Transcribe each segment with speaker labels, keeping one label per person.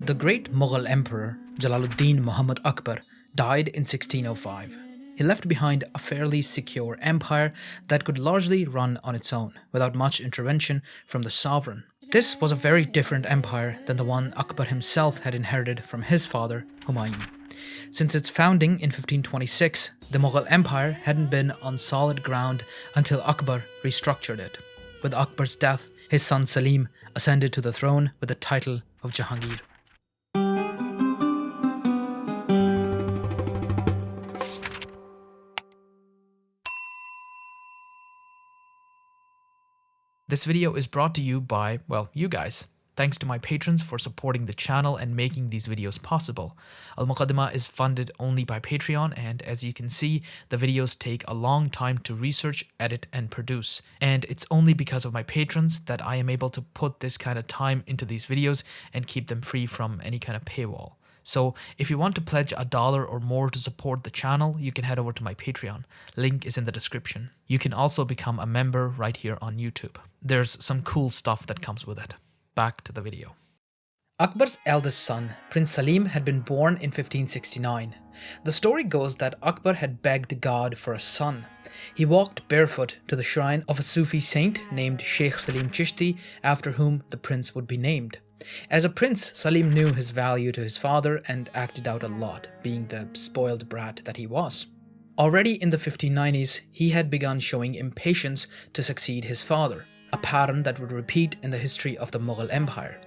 Speaker 1: The great Mughal emperor Jalaluddin Muhammad Akbar died in 1605. He left behind a fairly secure empire that could largely run on its own, without much intervention from the sovereign. This was a very different empire than the one Akbar himself had inherited from his father, Humayun. Since its founding in 1526, the Mughal Empire hadn't been on solid ground until Akbar restructured it. With Akbar's death, his son Salim ascended to the throne with the title of Jahangir. This video is brought to you by, well, you guys. Thanks to my patrons for supporting the channel and making these videos possible. Al Muqaddimah is funded only by Patreon, and as you can see, the videos take a long time to research, edit, and produce. And it's only because of my patrons that I am able to put this kind of time into these videos and keep them free from any kind of paywall. So if you want to pledge $1 or more to support the channel, you can head over to my Patreon. Link is in the description. You can also become a member right here on YouTube. There's some cool stuff that comes with it. Back to the video. Akbar's eldest son, Prince Salim, had been born in 1569. The story goes that Akbar had begged God for a son. He walked barefoot to the shrine of a Sufi saint named Sheikh Salim Chishti, after whom the prince would be named. As a prince, Salim knew his value to his father and acted out a lot, being the spoiled brat that he was. Already in the 1590s, he had begun showing impatience to succeed his father, a pattern that would repeat in the history of the Mughal Empire.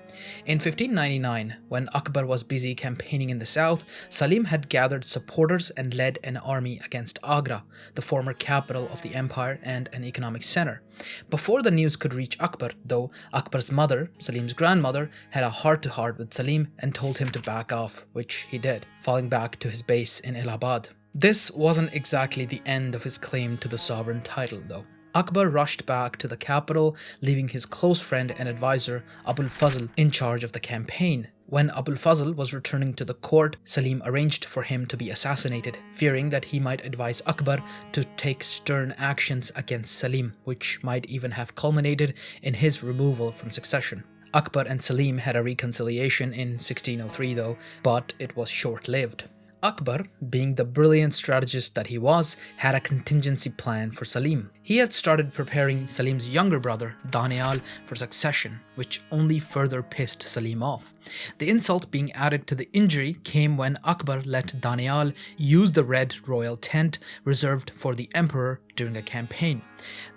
Speaker 1: In 1599, when Akbar was busy campaigning in the south, Salim had gathered supporters and led an army against Agra, the former capital of the empire and an economic center. Before the news could reach Akbar, though, Akbar's mother, Salim's grandmother, had a heart-to-heart with Salim and told him to back off, which he did, falling back to his base in Allahabad. This wasn't exactly the end of his claim to the sovereign title, though. Akbar rushed back to the capital, leaving his close friend and advisor Abul Fazl in charge of the campaign. When Abul Fazl was returning to the court, Salim arranged for him to be assassinated, fearing that he might advise Akbar to take stern actions against Salim, which might even have culminated in his removal from succession. Akbar and Salim had a reconciliation in 1603 though, but it was short-lived. Akbar, being the brilliant strategist that he was, had a contingency plan for Salim. He had started preparing Salim's younger brother, Danial, for succession, which only further pissed Salim off. The insult being added to the injury came when Akbar let Danial use the red royal tent reserved for the emperor during a campaign.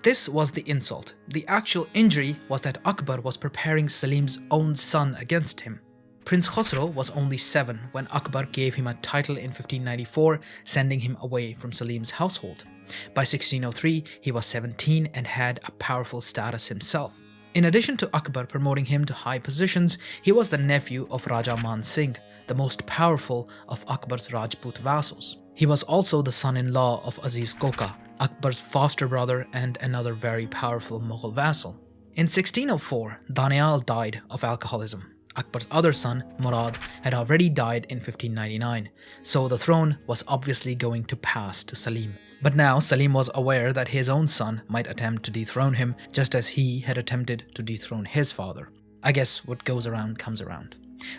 Speaker 1: This was the insult. The actual injury was that Akbar was preparing Salim's own son against him. Prince Khosrow was only 7 when Akbar gave him a title in 1594, sending him away from Salim's household. By 1603, he was 17 and had a powerful status himself. In addition to Akbar promoting him to high positions, he was the nephew of Raja Man Singh, the most powerful of Akbar's Rajput vassals. He was also the son-in-law of Aziz Koka, Akbar's foster brother and another very powerful Mughal vassal. In 1604, Danial died of alcoholism. Akbar's other son, Murad, had already died in 1599, so the throne was obviously going to pass to Salim. But now Salim was aware that his own son might attempt to dethrone him, just as he had attempted to dethrone his father. I guess what goes around comes around.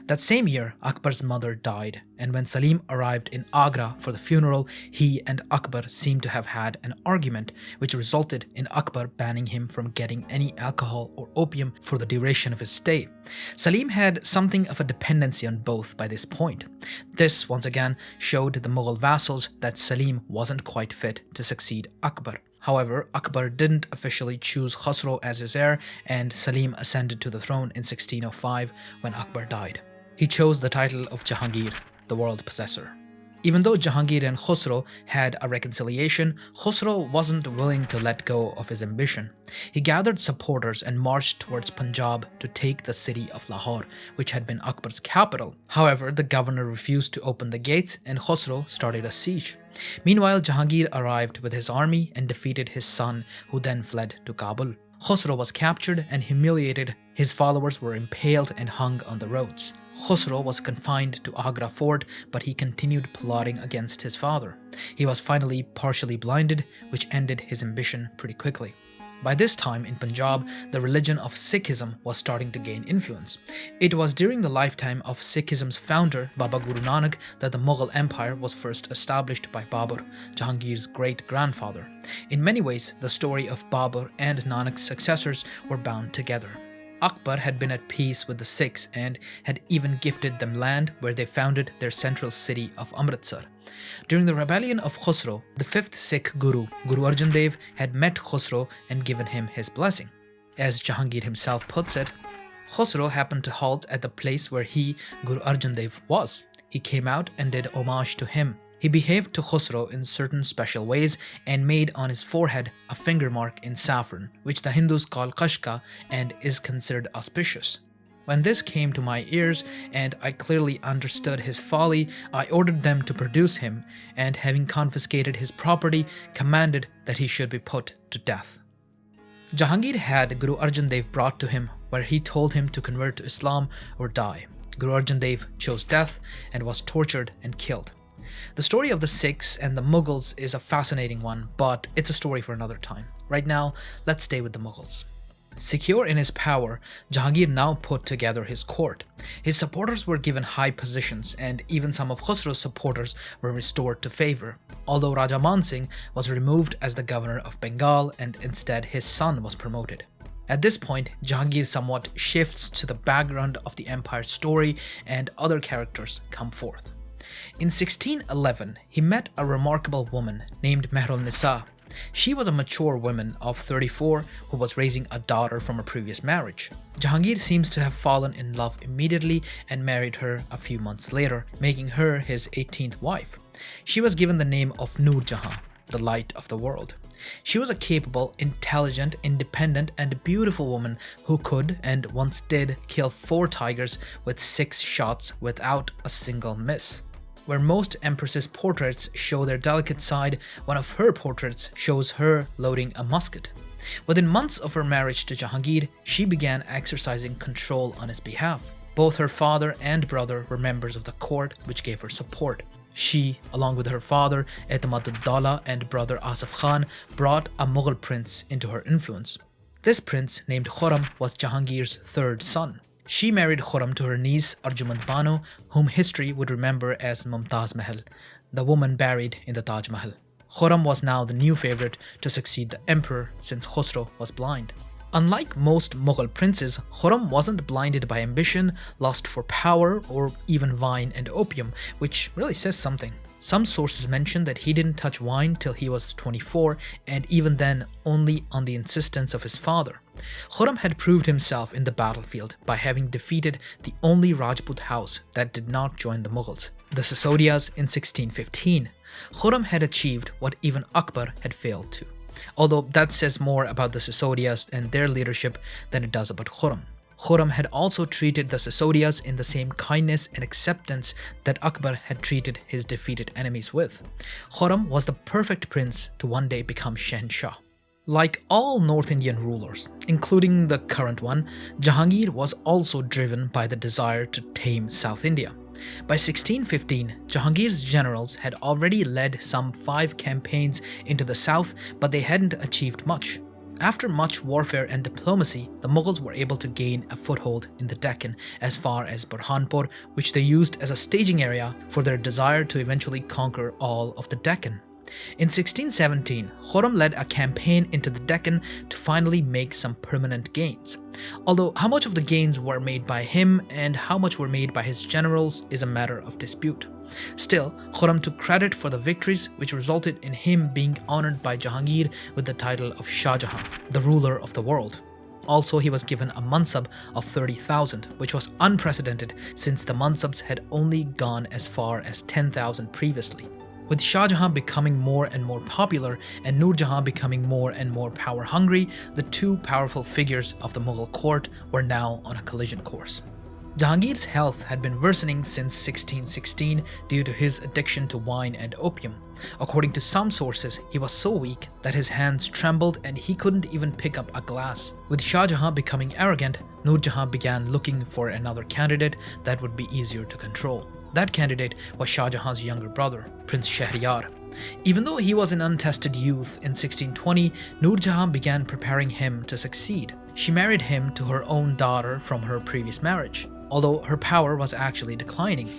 Speaker 1: That same year, Akbar's mother died, and when Salim arrived in Agra for the funeral, he and Akbar seemed to have had an argument, which resulted in Akbar banning him from getting any alcohol or opium for the duration of his stay. Salim had something of a dependency on both by this point. This, once again, showed the Mughal vassals that Salim wasn't quite fit to succeed Akbar. However, Akbar didn't officially choose Khosrow as his heir, and Salim ascended to the throne in 1605 when Akbar died. He chose the title of Jahangir, the world possessor. Even though Jahangir and Khosrow had a reconciliation, Khosrow wasn't willing to let go of his ambition. He gathered supporters and marched towards Punjab to take the city of Lahore, which had been Akbar's capital. However, the governor refused to open the gates and Khosrow started a siege. Meanwhile, Jahangir arrived with his army and defeated his son, who then fled to Kabul. Khosrow was captured and humiliated. His followers were impaled and hung on the roads. Khosrow was confined to Agra fort, but he continued plotting against his father. He was finally partially blinded, which ended his ambition pretty quickly. By this time in Punjab, the religion of Sikhism was starting to gain influence. It was during the lifetime of Sikhism's founder, Baba Guru Nanak, that the Mughal Empire was first established by Babur, Jahangir's great-grandfather. In many ways, the story of Babur and Nanak's successors were bound together. Akbar had been at peace with the Sikhs and had even gifted them land where they founded their central city of Amritsar. During the rebellion of Khosrow, the fifth Sikh Guru, Guru Arjan Dev, had met Khosrow and given him his blessing. As Jahangir himself puts it, Khosrow happened to halt at the place where he, Guru Arjan Dev, was. He came out and did homage to him. He behaved to Khosrow in certain special ways and made on his forehead a finger mark in saffron, which the Hindus call kashka and is considered auspicious. When this came to my ears and I clearly understood his folly, I ordered them to produce him and, having confiscated his property, commanded that he should be put to death. Jahangir had Guru Arjan Dev brought to him, where he told him to convert to Islam or die. Guru Arjan Dev chose death and was tortured and killed. The story of the Sikhs and the Mughals is a fascinating one, but it's a story for another time. Right now, let's stay with the Mughals. Secure in his power, Jahangir now put together his court. His supporters were given high positions, and even some of Khosrow's supporters were restored to favor, although Raja Man Singh was removed as the governor of Bengal and instead his son was promoted. At this point, Jahangir somewhat shifts to the background of the empire's story and other characters come forth. In 1611, he met a remarkable woman named Mehrun-Nisa. She was a mature woman of 34 who was raising a daughter from a previous marriage. Jahangir seems to have fallen in love immediately and married her a few months later, making her his 18th wife. She was given the name of Noor Jahan, the light of the world. She was a capable, intelligent, independent, and beautiful woman who could, and once did, kill 4 tigers with 6 shots without a single miss. Where most empresses' portraits show their delicate side, one of her portraits shows her loading a musket. Within months of her marriage to Jahangir, she began exercising control on his behalf. Both her father and brother were members of the court, which gave her support. She, along with her father, Etamad-ud-Dawla, and brother Asaf Khan, brought a Mughal prince into her influence. This prince, named Khurram, was Jahangir's 3rd son. She married Khurram to her niece Arjumand Banu, whom history would remember as Mumtaz Mahal, the woman buried in the Taj Mahal. Khurram was now the new favorite to succeed the emperor since Khosrow was blind. Unlike most Mughal princes, Khurram wasn't blinded by ambition, lust for power, or even wine and opium, which really says something. Some sources mention that he didn't touch wine till he was 24, and even then only on the insistence of his father. Khurram had proved himself in the battlefield by having defeated the only Rajput house that did not join the Mughals, the Sisodias, in 1615. Khurram had achieved what even Akbar had failed to, although that says more about the Sisodias and their leadership than it does about Khurram. Khurram had also treated the Sisodias in the same kindness and acceptance that Akbar had treated his defeated enemies with. Khurram was the perfect prince to one day become Shahanshah. Like all North Indian rulers, including the current one, Jahangir was also driven by the desire to tame South India. By 1615, Jahangir's generals had already led some 5 campaigns into the south, but they hadn't achieved much. After much warfare and diplomacy, the Mughals were able to gain a foothold in the Deccan as far as Burhanpur, which they used as a staging area for their desire to eventually conquer all of the Deccan. In 1617, Khurram led a campaign into the Deccan to finally make some permanent gains. Although how much of the gains were made by him and how much were made by his generals is a matter of dispute. Still, Khurram took credit for the victories, which resulted in him being honored by Jahangir with the title of Shah Jahan, the ruler of the world. Also, he was given a mansab of 30,000, which was unprecedented since the mansabs had only gone as far as 10,000 previously. With Shah Jahan becoming more and more popular and Noor Jahan becoming more and more power-hungry, the 2 powerful figures of the Mughal court were now on a collision course. Jahangir's health had been worsening since 1616 due to his addiction to wine and opium. According to some sources, he was so weak that his hands trembled and he couldn't even pick up a glass. With Shah Jahan becoming arrogant, Noor Jahan began looking for another candidate that would be easier to control. That candidate was Shah Jahan's younger brother, Prince Shahryar. Even though he was an untested youth in 1620, Nur Jahan began preparing him to succeed. She married him to her own daughter from her previous marriage, although her power was actually declining.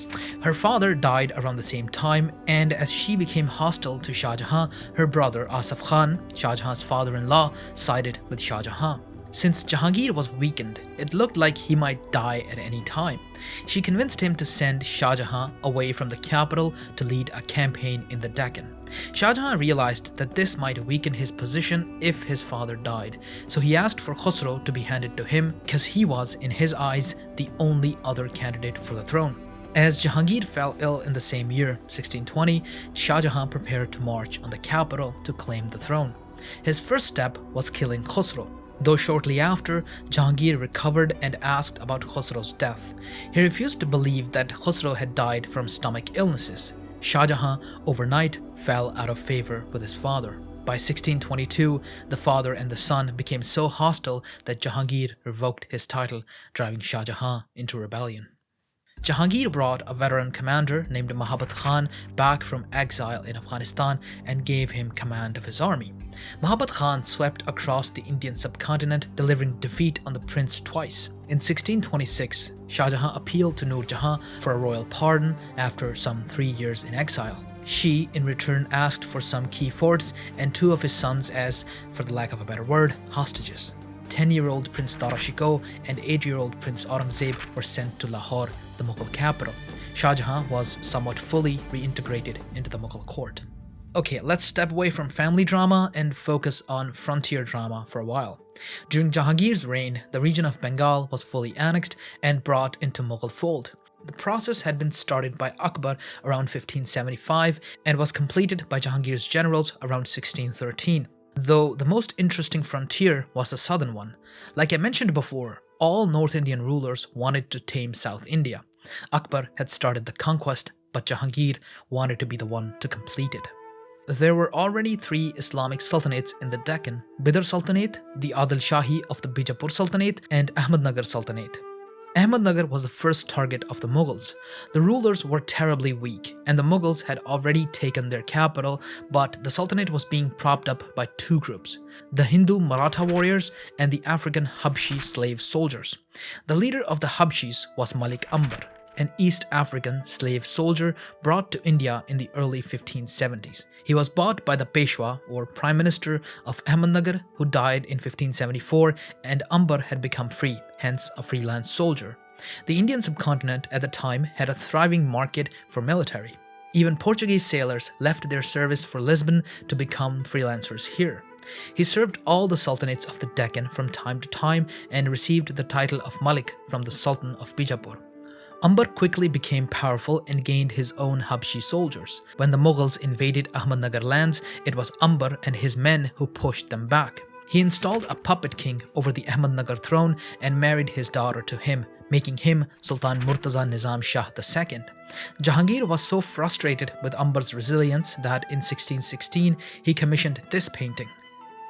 Speaker 1: Her father died around the same time, and as she became hostile to Shah Jahan, her brother Asaf Khan, Shah Jahan's father-in-law, sided with Shah Jahan. Since Jahangir was weakened, it looked like he might die at any time. She convinced him to send Shah Jahan away from the capital to lead a campaign in the Deccan. Shah Jahan realized that this might weaken his position if his father died, so he asked for Khosrow to be handed to him because he was, in his eyes, the only other candidate for the throne. As Jahangir fell ill in the same year, 1620, Shah Jahan prepared to march on the capital to claim the throne. His first step was killing Khosrow. Though shortly after, Jahangir recovered and asked about Khosrow's death. He refused to believe that Khosrow had died from stomach illnesses. Shah Jahan overnight fell out of favor with his father. By 1622, the father and the son became so hostile that Jahangir revoked his title, driving Shah Jahan into rebellion. Jahangir brought a veteran commander named Mahabat Khan back from exile in Afghanistan and gave him command of his army. Mahabat Khan swept across the Indian subcontinent, delivering defeat on the prince twice. In 1626, Shah Jahan appealed to Nur Jahan for a royal pardon after some 3 years in exile. She, in return, asked for some key forts and 2 of his sons as, for the lack of a better word, hostages. 10-year-old Prince Tara Shikoh and 8-year-old Prince Aurangzeb were sent to Lahore, the Mughal capital. Shah Jahan was somewhat fully reintegrated into the Mughal court. Okay, let's step away from family drama and focus on frontier drama for a while. During Jahangir's reign, the region of Bengal was fully annexed and brought into Mughal fold. The process had been started by Akbar around 1575 and was completed by Jahangir's generals around 1613. Though the most interesting frontier was the southern one. Like I mentioned before, all North Indian rulers wanted to tame South India. Akbar had started the conquest, but Jahangir wanted to be the one to complete it. There were already 3 Islamic sultanates in the Deccan: Bidr Sultanate, the Adil Shahi of the Bijapur Sultanate, and Ahmednagar Sultanate. Ahmednagar was the first target of the Mughals. The rulers were terribly weak, and the Mughals had already taken their capital, but the Sultanate was being propped up by 2 groups: the Hindu Maratha warriors and the African Habshi slave soldiers. The leader of the Habshis was Malik Ambar, an East African slave soldier brought to India in the early 1570s. He was bought by the Peshwa, or Prime Minister of Ahmednagar, who died in 1574, and Ambar had become free, hence a freelance soldier. The Indian subcontinent at the time had a thriving market for military. Even Portuguese sailors left their service for Lisbon to become freelancers here. He served all the sultanates of the Deccan from time to time and received the title of Malik from the Sultan of Bijapur. Ambar quickly became powerful and gained his own Habshi soldiers. When the Mughals invaded Ahmednagar lands, it was Ambar and his men who pushed them back. He installed a puppet king over the Ahmednagar throne and married his daughter to him, making him Sultan Murtaza Nizam Shah II. Jahangir was so frustrated with Ambar's resilience that in 1616 he commissioned this painting.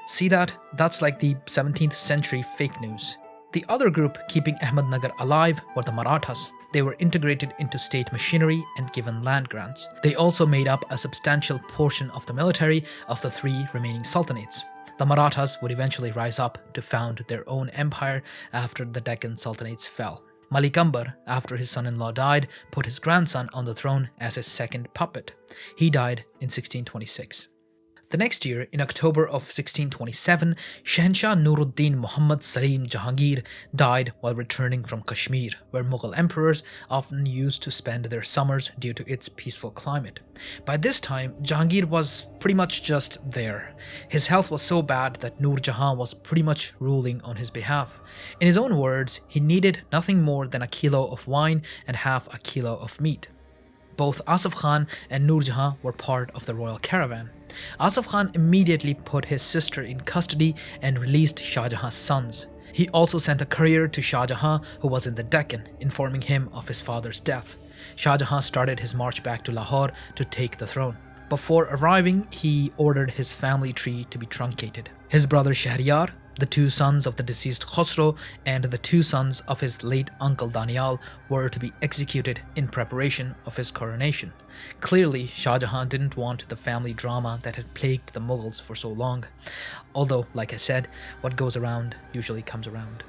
Speaker 1: See that? That's like the 17th century fake news. The other group keeping Ahmednagar alive were the Marathas. They were integrated into state machinery and given land grants. They also made up a substantial portion of the military of the 3 remaining sultanates. The Marathas would eventually rise up to found their own empire after the Deccan sultanates fell. Malik Ambar, after his son-in-law died, put his grandson on the throne as his second puppet. He died in 1626. The next year, in October of 1627, Shahanshah Nuruddin Muhammad Salim Jahangir died while returning from Kashmir, where Mughal emperors often used to spend their summers due to its peaceful climate. By this time, Jahangir was pretty much just there. His health was so bad that Nur Jahan was pretty much ruling on his behalf. In his own words, he needed nothing more than a kilo of wine and half a kilo of meat. Both Asaf Khan and Nur Jahan were part of the royal caravan. Asaf Khan immediately put his sister in custody and released Shah Jahan's sons. He also sent a courier to Shah Jahan, who was in the Deccan, informing him of his father's death. Shah Jahan started his march back to Lahore to take the throne. Before arriving, he ordered his family tree to be truncated. His brother Shahryar, The two sons of the deceased Khosrow and the two sons of his late uncle Danial were to be executed in preparation of his coronation. Clearly, Shah Jahan didn't want the family drama that had plagued the Mughals for so long. Although, like I said, what goes around usually comes around.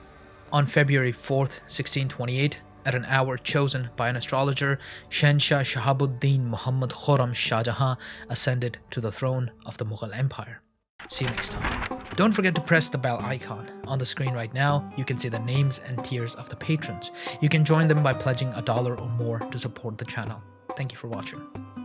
Speaker 1: On February 4th, 1628, at an hour chosen by an astrologer, Shahanshah Shahabuddin Muhammad Khurram Shah Jahan ascended to the throne of the Mughal Empire. See you next time. Don't forget to press the bell icon. On the screen right now, you can see the names and tiers of the patrons. You can join them by pledging $1 or more to support the channel. Thank you for watching.